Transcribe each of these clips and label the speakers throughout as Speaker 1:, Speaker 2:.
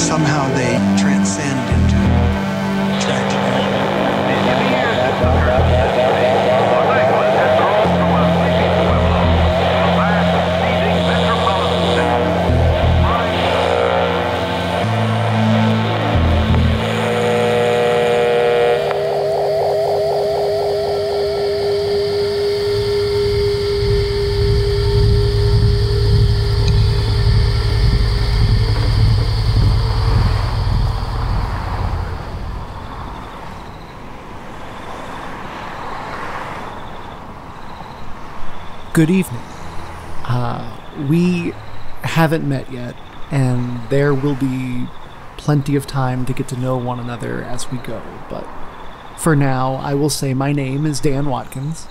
Speaker 1: somehow they transcend into tragedy.
Speaker 2: Good evening. We haven't met yet, and there will be plenty of time to get to know one another as we go, but for now, I will say my name is Dan Watkins,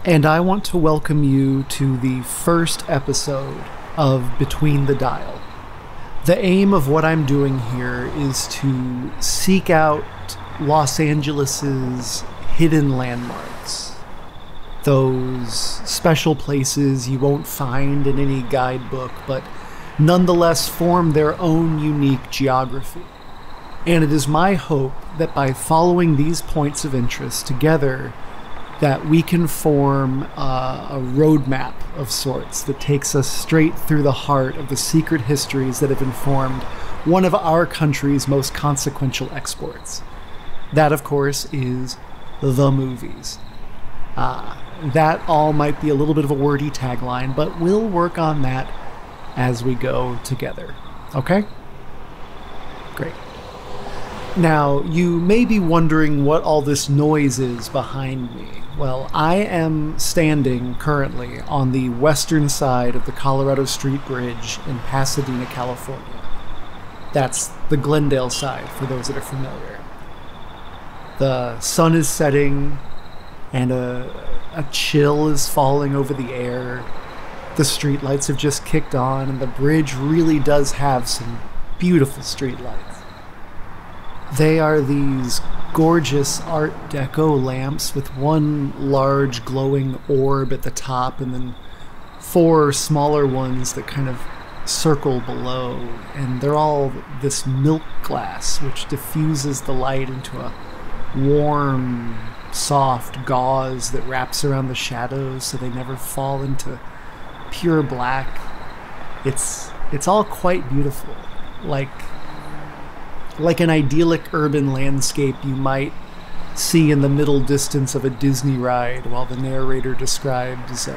Speaker 2: and I want to welcome you to the first episode of Between the Dial. The aim of what I'm doing here is to seek out Los Angeles's hidden landmarks. Those special places you won't find in any guidebook, but nonetheless form their own unique geography. And it is my hope that by following these points of interest together, that we can form a roadmap of sorts that takes us straight through the heart of the secret histories that have informed one of our country's most consequential exports. That, of course, is the movies. That all might be a little bit of a wordy tagline, but we'll work on that as we go together. Okay? Great. Now, you may be wondering what all this noise is behind me. Well, I am standing currently on the western side of the Colorado Street Bridge in Pasadena, California. That's the Glendale side, for those that are familiar. The sun is setting, and a chill is falling over the air. The streetlights have just kicked on, and the bridge really does have some beautiful streetlights. They are these gorgeous Art Deco lamps with one large glowing orb at the top and then four smaller ones that kind of circle below, and they're all this milk glass which diffuses the light into a warm, soft gauze that wraps around the shadows so they never fall into pure black. It's all quite beautiful, like an idyllic urban landscape you might see in the middle distance of a Disney ride while the narrator describes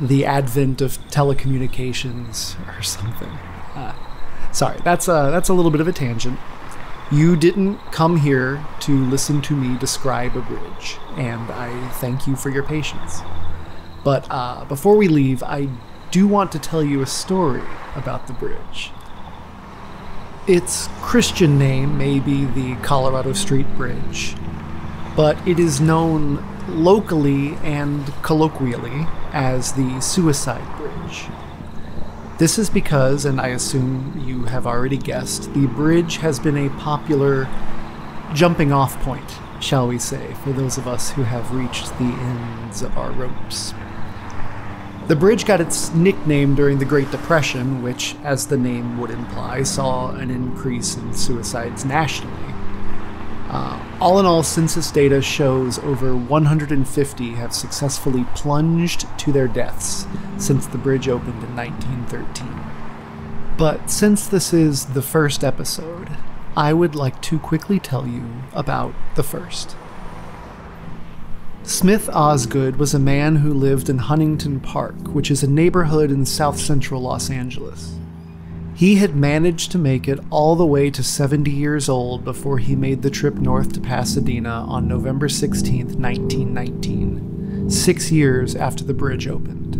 Speaker 2: the advent of telecommunications or something. Sorry, that's a little bit of a tangent. You didn't come here to listen to me describe a bridge, and I thank you for your patience. But before we leave, I do want to tell you a story about the bridge. Its Christian name may be the Colorado Street Bridge, but it is known locally and colloquially as the Suicide Bridge. This is because, and I assume you have already guessed, the bridge has been a popular jumping-off point, shall we say, for those of us who have reached the ends of our ropes. The bridge got its nickname during the Great Depression, which, as the name would imply, saw an increase in suicides nationally. All in all, census data shows over 150 have successfully plunged to their deaths since the bridge opened in 1913. But since this is the first episode, I would like to quickly tell you about the first. Smith Osgood was a man who lived in Huntington Park, which is a neighborhood in south-central Los Angeles. He had managed to make it all the way to 70 years old before he made the trip north to Pasadena on November 16, 1919, 6 years after the bridge opened.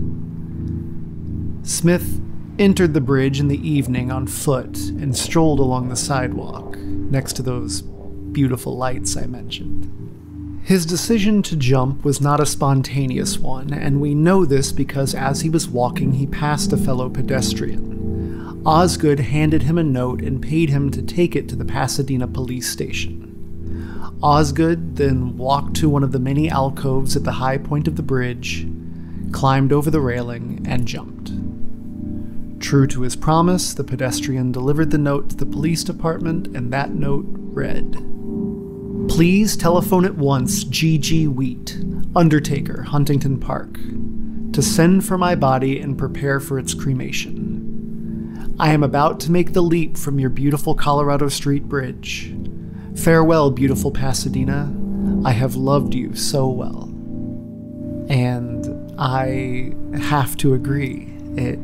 Speaker 2: Smith entered the bridge in the evening on foot and strolled along the sidewalk, next to those beautiful lights I mentioned. His decision to jump was not a spontaneous one, and we know this because as he was walking, he passed a fellow pedestrian. Osgood handed him a note and paid him to take it to the Pasadena police station. Osgood then walked to one of the many alcoves at the high point of the bridge, climbed over the railing, and jumped. True to his promise, the pedestrian delivered the note to the police department, and that note read, "Please telephone at once G.G. Wheat, undertaker, Huntington Park, to send for my body and prepare for its cremation. I am about to make the leap from your beautiful Colorado Street Bridge. Farewell, beautiful Pasadena. I have loved you so well." And I have to agree, it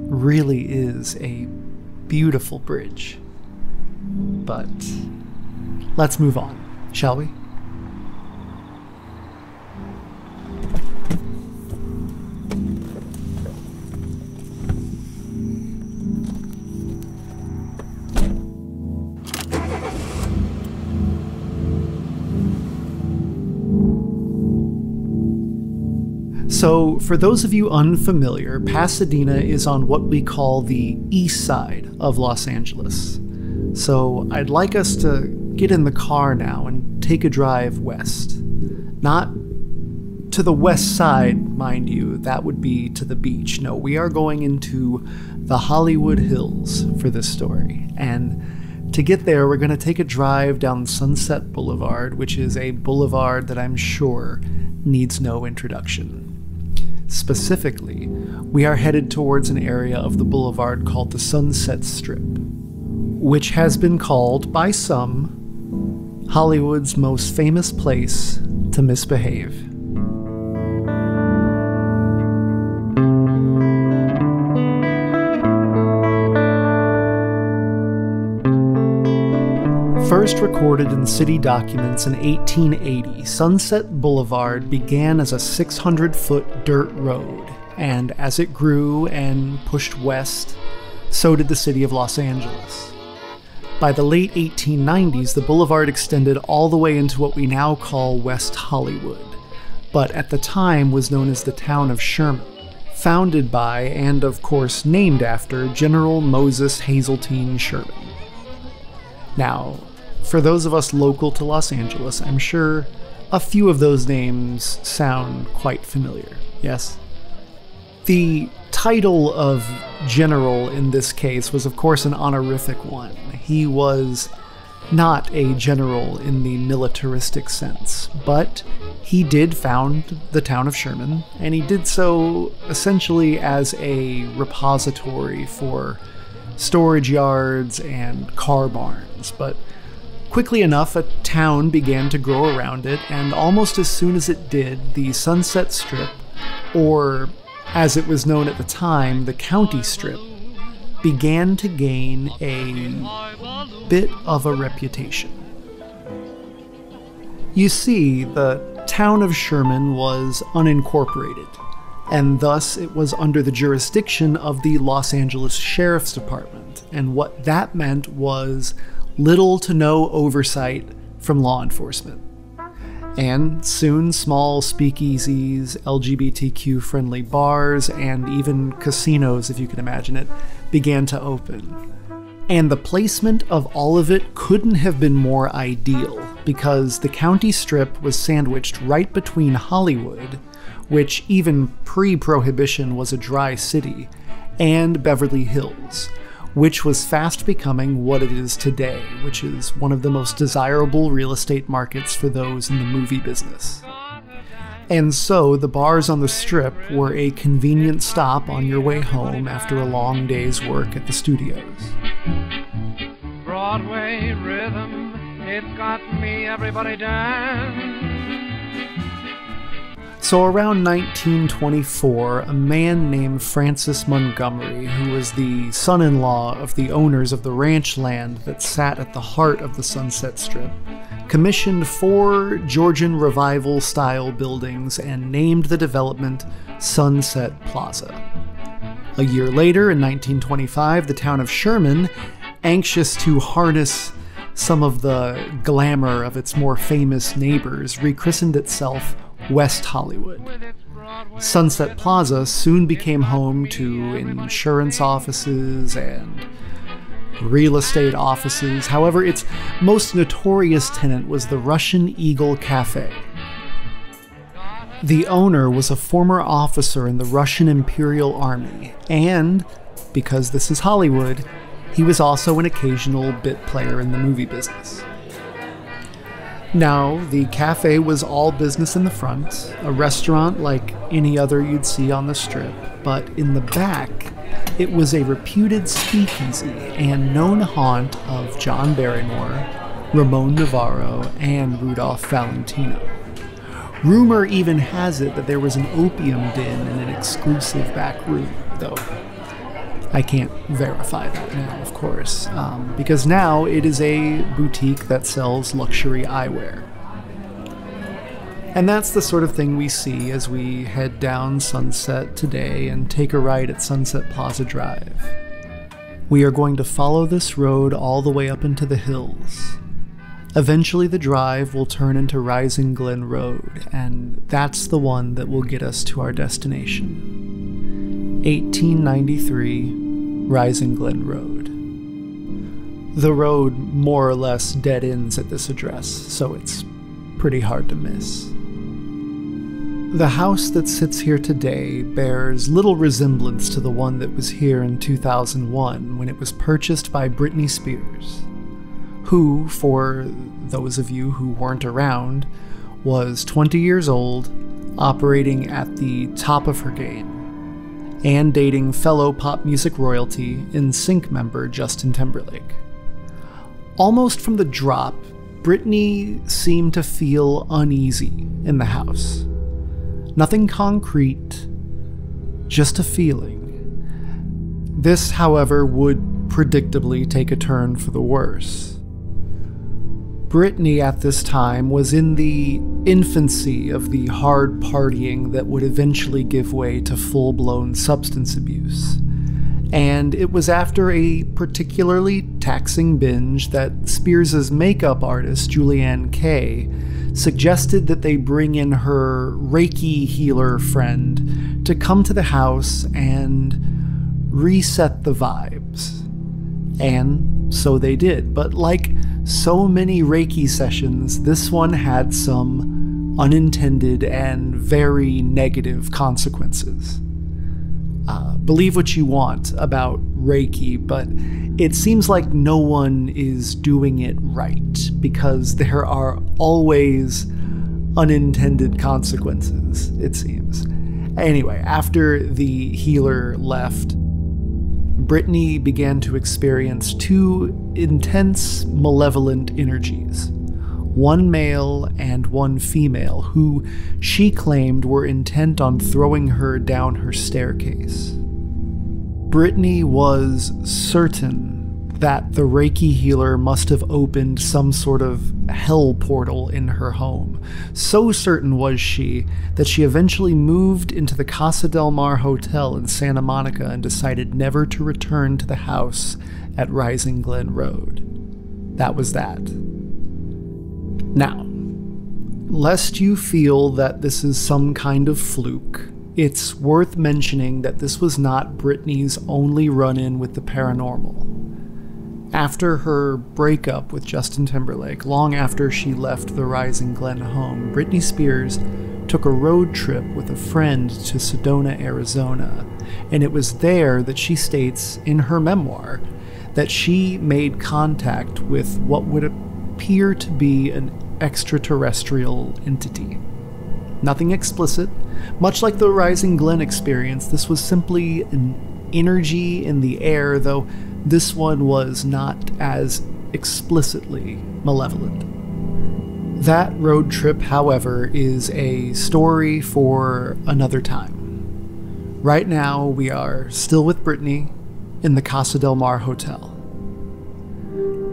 Speaker 2: really is a beautiful bridge. But let's move on, shall we? So, for those of you unfamiliar, Pasadena is on what we call the east side of Los Angeles. So, I'd like us to get in the car now and take a drive west. Not to the west side, mind you, that would be to the beach. No, we are going into the Hollywood Hills for this story. And to get there, we're going to take a drive down Sunset Boulevard, which is a boulevard that I'm sure needs no introduction. Specifically, we are headed towards an area of the boulevard called the Sunset Strip, which has been called, by some, Hollywood's most famous place to misbehave. First recorded in city documents in 1880, Sunset Boulevard began as a 600-foot dirt road, and as it grew and pushed west, so did the city of Los Angeles. By the late 1890s, the boulevard extended all the way into what we now call West Hollywood, but at the time was known as the town of Sherman, founded by, and of course named after, General Moses Hazeltine Sherman. Now, for those of us local to Los Angeles, I'm sure a few of those names sound quite familiar, yes? The title of general in this case was of course an honorific one. He was not a general in the militaristic sense, but he did found the town of Sherman, and he did so essentially as a repository for storage yards and car barns, but quickly enough, a town began to grow around it, and almost as soon as it did, the Sunset Strip, or as it was known at the time, the County Strip, began to gain a bit of a reputation. You see, the town of Sherman was unincorporated, and thus it was under the jurisdiction of the Los Angeles Sheriff's Department, and what that meant was little to no oversight from law enforcement. And soon small speakeasies, LGBTQ-friendly bars, and even casinos, if you can imagine it, began to open. And the placement of all of it couldn't have been more ideal, because the County Strip was sandwiched right between Hollywood, which even pre-Prohibition was a dry city, and Beverly Hills, which was fast becoming what it is today, which is one of the most desirable real estate markets for those in the movie business. And so the bars on the Strip were a convenient stop on your way home after a long day's work at the studios.
Speaker 3: Broadway rhythm, it's got me, everybody dance.
Speaker 2: So around 1924, a man named Francis Montgomery, who was the son-in-law of the owners of the ranch land that sat at the heart of the Sunset Strip, commissioned 4 Georgian Revival-style buildings and named the development Sunset Plaza. A year later, in 1925, the town of Sherman, anxious to harness some of the glamour of its more famous neighbors, rechristened itself West Hollywood. Sunset Plaza soon became home to insurance offices and real estate offices. However, its most notorious tenant was the Russian Eagle Cafe. The owner was a former officer in the Russian Imperial Army and because this is Hollywood, he was also an occasional bit player in the movie business. Now, the cafe was all business in the front, a restaurant like any other you'd see on the Strip, but in the back, it was a reputed speakeasy and known haunt of John Barrymore, Ramon Navarro, and Rudolph Valentino. Rumor even has it that there was an opium den in an exclusive back room, though I can't verify that now, of course, because now it is a boutique that sells luxury eyewear. And that's the sort of thing we see as we head down Sunset today and take a right at Sunset Plaza Drive. We are going to follow this road all the way up into the hills. Eventually the drive will turn into Rising Glen Road, and that's the one that will get us to our destination. 1893 Rising Glen Road. The road more or less dead ends at this address, so it's pretty hard to miss. The house that sits here today bears little resemblance to the one that was here in 2001 when it was purchased by Britney Spears, who, for those of you who weren't around, was 20 years old, operating at the top of her game, and dating fellow pop music royalty NSYNC member Justin Timberlake. Almost from the drop, Britney seemed to feel uneasy in the house. Nothing concrete, just a feeling. This, however, would predictably take a turn for the worse. Britney at this time was in the infancy of the hard partying that would eventually give way to full-blown substance abuse. And it was after a particularly taxing binge that Spears' makeup artist, Julianne Kay, suggested that they bring in her Reiki healer friend to come to the house and reset the vibes. And so they did, but like so many Reiki sessions, this one had some unintended and very negative consequences. Believe what you want about Reiki, but it seems like no one is doing it right, because there are always unintended consequences, it seems. Anyway, after the healer left, Britney began to experience two intense, malevolent energies. One male and one female, who she claimed were intent on throwing her down her staircase. Britney was certain that the Reiki healer must have opened some sort of hell portal in her home. So certain was she that she eventually moved into the Casa del Mar Hotel in Santa Monica and decided never to return to the house at Rising Glen Road. That was that. Now, lest you feel that this is some kind of fluke, it's worth mentioning that this was not Britney's only run-in with the paranormal. After her breakup with Justin Timberlake, long after she left the Rising Glen home, Britney Spears took a road trip with a friend to Sedona, Arizona, and it was there that she states in her memoir that she made contact with what would appear to be an extraterrestrial entity. Nothing explicit. Much like the Rising Glen experience, this was simply an energy in the air, though this one was not as explicitly malevolent. That road trip, however, is a story for another time. Right now, we are still with Britney in the Casa del Mar Hotel.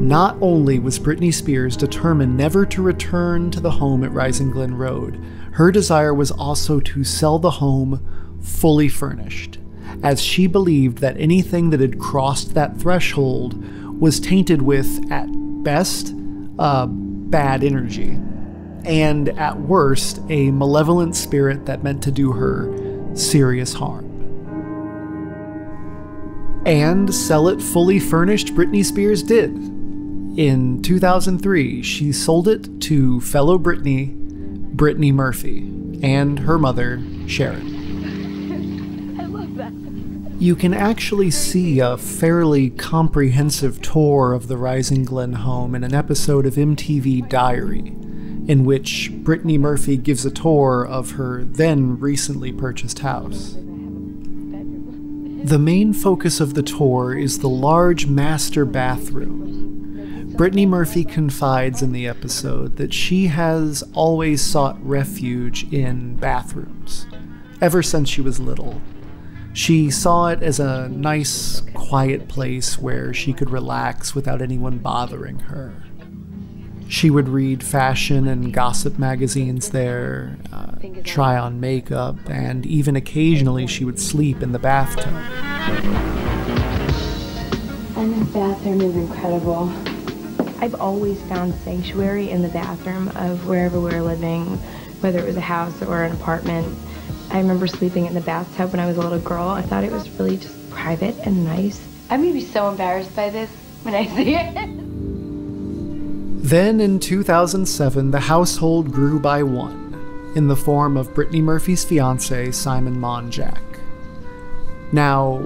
Speaker 2: Not only was Britney Spears determined never to return to the home at Rising Glen Road, her desire was also to sell the home fully furnished, as she believed that anything that had crossed that threshold was tainted with, at best, bad energy, and at worst, a malevolent spirit that meant to do her serious harm. And sell it fully furnished, Britney Spears did. In 2003, she sold it to fellow Brittany Murphy, and her mother, Sharon.
Speaker 4: I love that.
Speaker 2: You can actually see a fairly comprehensive tour of the Rising Glen home in an episode of MTV Diary, in which Brittany Murphy gives a tour of her then recently purchased house. The main focus of the tour is the large master bathroom. Brittany Murphy confides in the episode that she has always sought refuge in bathrooms, ever since she was little. She saw it as a nice, quiet place where she could relax without anyone bothering her. She would read fashion and gossip magazines there, try on makeup, and even occasionally she would sleep in the bathtub.
Speaker 4: And the bathroom is incredible. I've always found sanctuary in the bathroom of wherever we were living, whether it was a house or an apartment. I remember sleeping in the bathtub when I was a little girl. I thought it was really just private and nice. I'm gonna be so embarrassed by this when I see it.
Speaker 2: Then in 2007, the household grew by one, in the form of Brittany Murphy's fiancé, Simon Monjack. Now,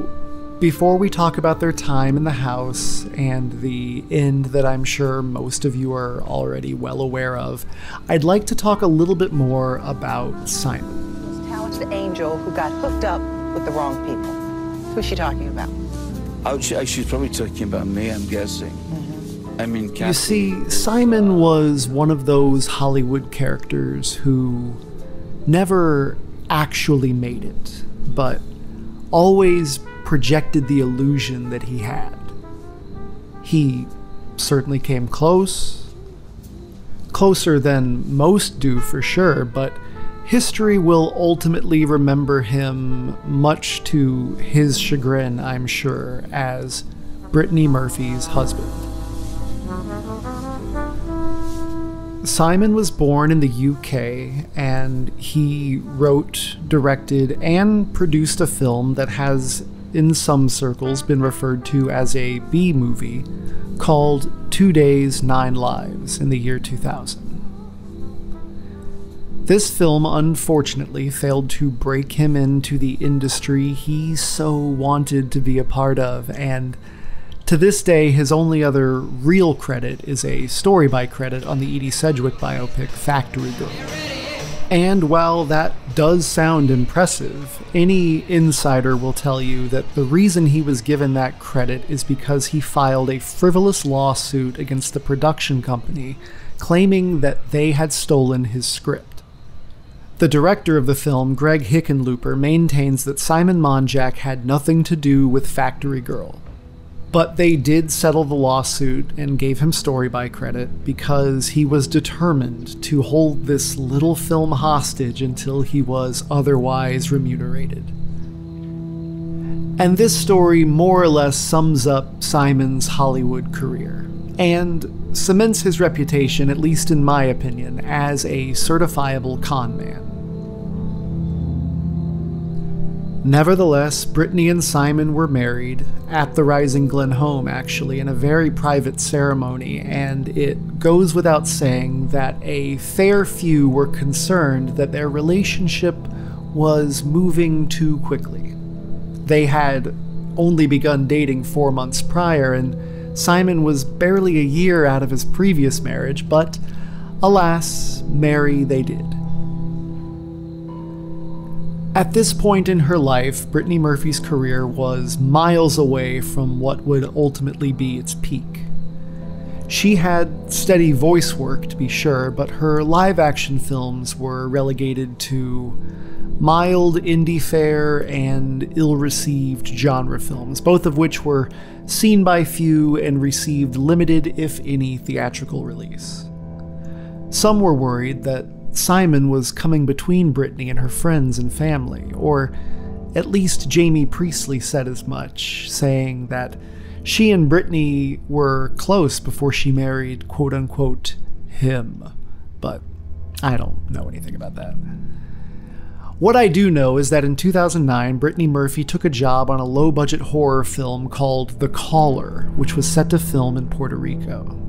Speaker 2: before we talk about their time in the house and the end that I'm sure most of you are already well aware of, I'd like to talk a little bit more about Simon.
Speaker 5: The angel who got hooked up with the wrong people. Who's she talking about?
Speaker 6: Oh, she's probably talking about me, I'm guessing. I mean,
Speaker 2: You see, Simon was one of those Hollywood characters who never actually made it, but always projected the illusion that he had. He certainly came close, closer than most do for sure, but history will ultimately remember him, much to his chagrin, I'm sure, as Brittany Murphy's husband. Simon was born in the UK, and he wrote, directed, and produced a film that has, in some circles, been referred to as a B-movie called 2 Days, 9 Lives in the year 2000. This film, unfortunately, failed to break him into the industry he so wanted to be a part of, and to this day, his only other real credit is a story-by credit on the Edie Sedgwick biopic Factory Girl. And while that does sound impressive, any insider will tell you that the reason he was given that credit is because he filed a frivolous lawsuit against the production company, claiming that they had stolen his script. The director of the film, Greg Hickenlooper, maintains that Simon Monjack had nothing to do with Factory Girl. But they did settle the lawsuit and gave him story-by credit because he was determined to hold this little film hostage until he was otherwise remunerated. And this story more or less sums up Simon's Hollywood career, and cements his reputation, at least in my opinion, as a certifiable con man. Nevertheless, Brittany and Simon were married, at the Rising Glen home actually, in a very private ceremony, and it goes without saying that a fair few were concerned that their relationship was moving too quickly. They had only begun dating 4 months prior, and Simon was barely a year out of his previous marriage, but alas, marry they did. At this point in her life, Brittany Murphy's career was miles away from what would ultimately be its peak. She had steady voice work, to be sure, but her live-action films were relegated to mild indie fare and ill-received genre films, both of which were seen by few and received limited, if any, theatrical release. Some were worried that Simon was coming between Brittany and her friends and family, or at least Jamie Priestley said as much, saying that she and Brittany were close before she married quote-unquote him, but I don't know anything about that. What I do know is that in 2009, Brittany Murphy took a job on a low-budget horror film called The Caller, which was set to film in Puerto Rico.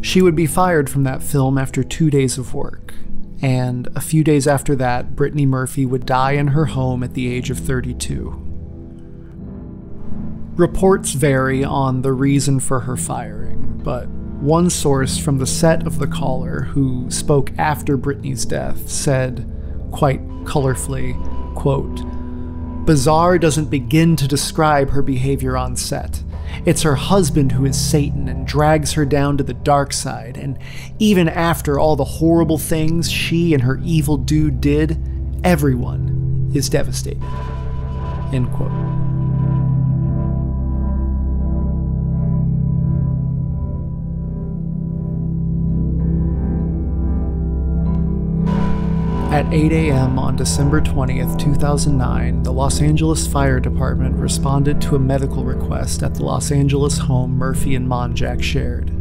Speaker 2: She would be fired from that film after 2 days of work, and a few days after that, Brittany Murphy would die in her home at the age of 32. Reports vary on the reason for her firing, but one source from the set of The Caller, who spoke after Britney's death, said, quite colorfully, quote, "Bizarre doesn't begin to describe her behavior on set. It's her husband who is Satan and drags her down to the dark side, and even after all the horrible things she and her evil dude did, everyone is devastated." End quote. At 8 a.m. on December 20th, 2009, the Los Angeles Fire Department responded to a medical request at the Los Angeles home Murphy and Monjack shared.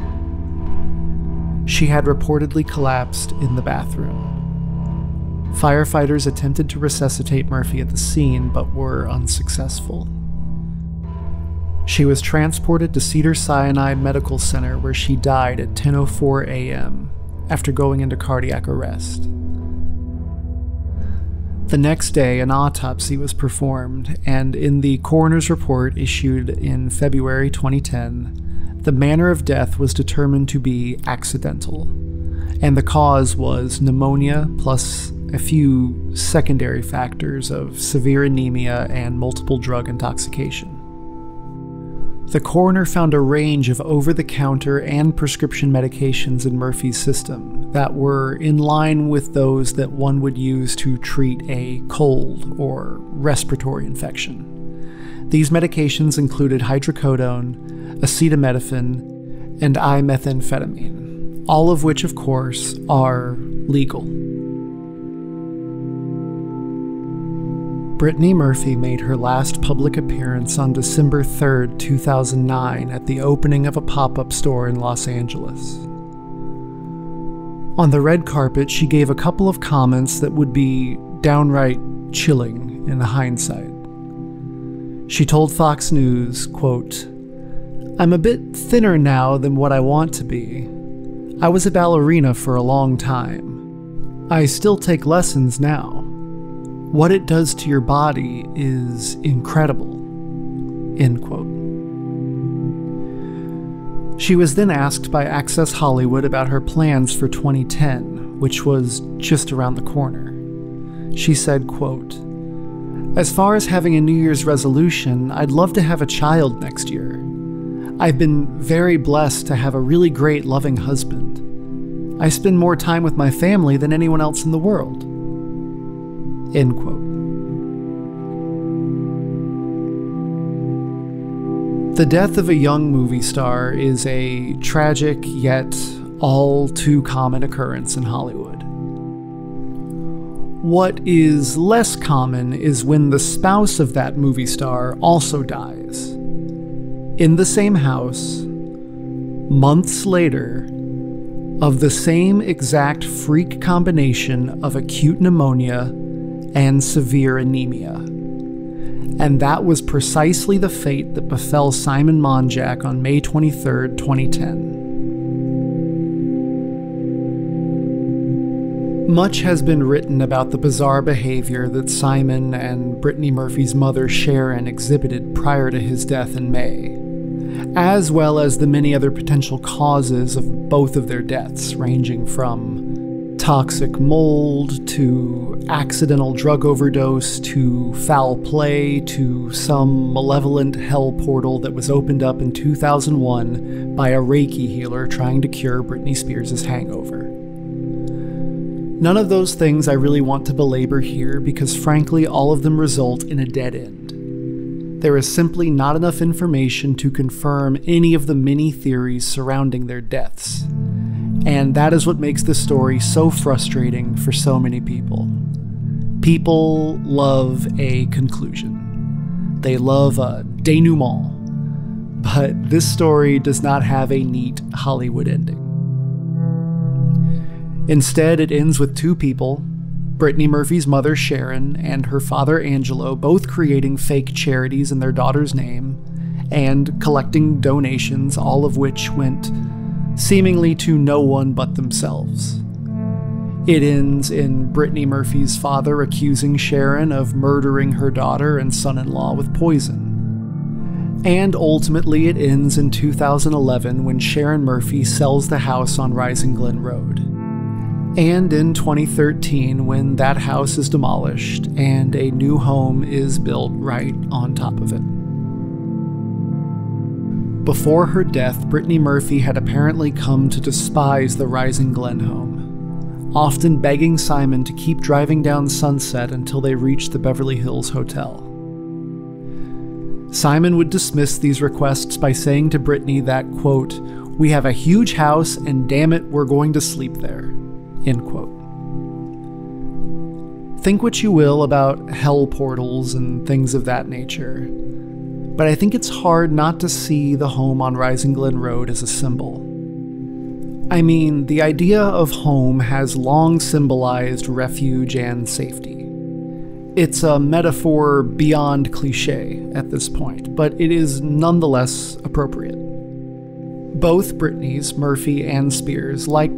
Speaker 2: She had reportedly collapsed in the bathroom. Firefighters attempted to resuscitate Murphy at the scene, but were unsuccessful. She was transported to Cedars-Sinai Medical Center, where she died at 10:04 a.m. after going into cardiac arrest. The next day, an autopsy was performed, and in the coroner's report issued in February 2010, the manner of death was determined to be accidental, and the cause was pneumonia plus a few secondary factors of severe anemia and multiple drug intoxication. The coroner found a range of over-the-counter and prescription medications in Murphy's system that were in line with those that one would use to treat a cold or respiratory infection. These medications included hydrocodone, acetaminophen, and imethamphetamine, all of which, of course, are legal. Brittany Murphy made her last public appearance on December 3rd, 2009 at the opening of a pop-up store in Los Angeles. On the red carpet, she gave a couple of comments that would be downright chilling in hindsight. She told Fox News, quote, "I'm a bit thinner now than what I want to be. I was a ballerina for a long time. I still take lessons now. What it does to your body is incredible." End quote. She was then asked by Access Hollywood about her plans for 2010, which was just around the corner. She said, quote, "As far as having a New Year's resolution, I'd love to have a child next year. I've been very blessed to have a really great, loving husband. I spend more time with my family than anyone else in the world." End quote. The death of a young movie star is a tragic yet all too common occurrence in Hollywood. What is less common is when the spouse of that movie star also dies. In the same house, months later, of the same exact freak combination of acute pneumonia and severe anemia. And that was precisely the fate that befell Simon Monjack on May 23rd, 2010. Much has been written about the bizarre behavior that Simon and Brittany Murphy's mother Sharon exhibited prior to his death in May, as well as the many other potential causes of both of their deaths, ranging from toxic mold, to accidental drug overdose, to foul play, to some malevolent hell portal that was opened up in 2001 by a Reiki healer trying to cure Britney Spears' hangover. None of those things I really want to belabor here because frankly all of them result in a dead end. There is simply not enough information to confirm any of the many theories surrounding their deaths. And that is what makes this story so frustrating for so many people. People love a conclusion. They love a denouement. But this story does not have a neat Hollywood ending. Instead, it ends with two people, Brittany Murphy's mother Sharon and her father Angelo, both creating fake charities in their daughter's name and collecting donations, all of which went seemingly to no one but themselves. It ends in Brittany Murphy's father accusing Sharon of murdering her daughter and son-in-law with poison. And ultimately, it ends in 2011 when Sharon Murphy sells the house on Rising Glen Road. And in 2013 when that house is demolished and a new home is built right on top of it. Before her death, Brittany Murphy had apparently come to despise the Rising Glen home, often begging Simon to keep driving down Sunset until they reached the Beverly Hills Hotel. Simon would dismiss these requests by saying to Brittany that, quote, "We have a huge house and damn it, we're going to sleep there," end quote. Think what you will about hell portals and things of that nature, but I think it's hard not to see the home on Rising Glen Road as a symbol. I mean, the idea of home has long symbolized refuge and safety. It's a metaphor beyond cliché at this point, but it is nonetheless appropriate. Both Britneys, Murphy and Spears, like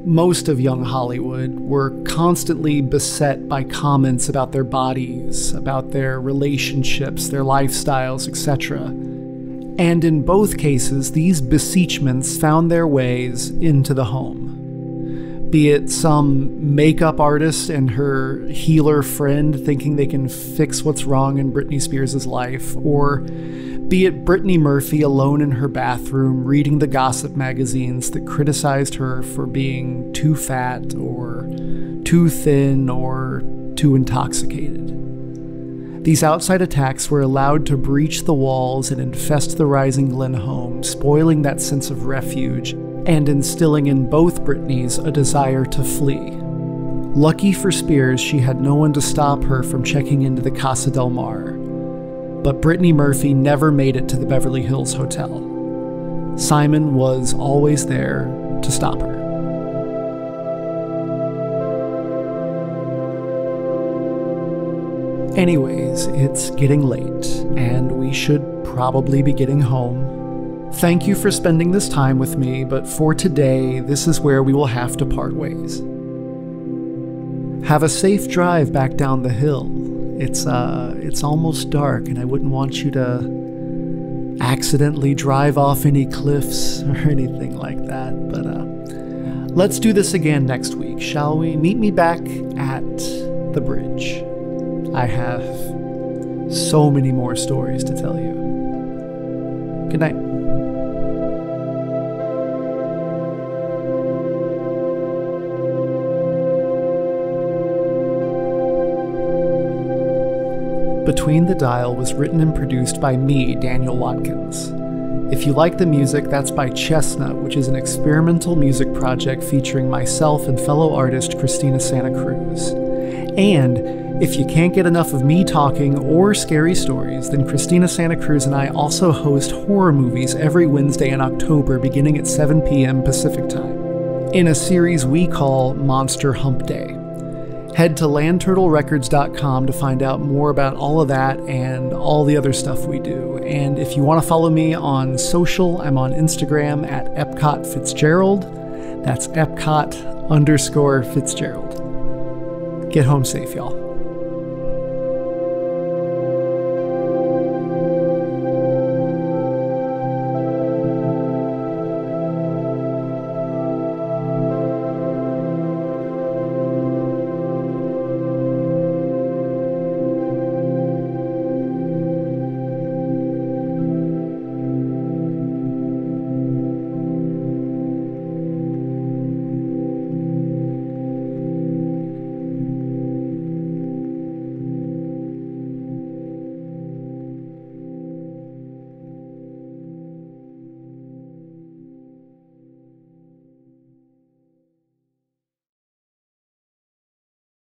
Speaker 2: most of young Hollywood, were constantly beset by comments about their bodies, about their relationships, their lifestyles, etc. And in both cases, these beseechments found their ways into the home. Be it some makeup artist and her healer friend thinking they can fix what's wrong in Britney Spears' life, or be it Brittany Murphy alone in her bathroom reading the gossip magazines that criticized her for being too fat or too thin or too intoxicated. These outside attacks were allowed to breach the walls and infest the Rising Glen home, spoiling that sense of refuge and instilling in both Britneys a desire to flee. Lucky for Spears, she had no one to stop her from checking into the Casa del Mar, but Brittany Murphy never made it to the Beverly Hills Hotel. Simon was always there to stop her. Anyways, it's getting late, and we should probably be getting home. Thank you for spending this time with me, but for today, this is where we will have to part ways. Have a safe drive back down the hill. It's almost dark, and I wouldn't want you to accidentally drive off any cliffs or anything like that, but let's do this again next week, shall we? Meet me back at the bridge. I have so many more stories to tell you. Good night. Between the Dial was written and produced by me, Daniel Watkins. If you like the music, that's by Chestnut, which is an experimental music project featuring myself and fellow artist Christina Santa Cruz. And if you can't get enough of me talking or scary stories, then Christina Santa Cruz and I also host horror movies every Wednesday in October beginning at 7 p.m. Pacific Time, in a series we call Monster Hump Day. Head to landturtlerecords.com to find out more about all of that and all the other stuff we do. And if you want to follow me on social, I'm on Instagram at Epcot Fitzgerald. That's Epcot_Fitzgerald. Get home safe, y'all.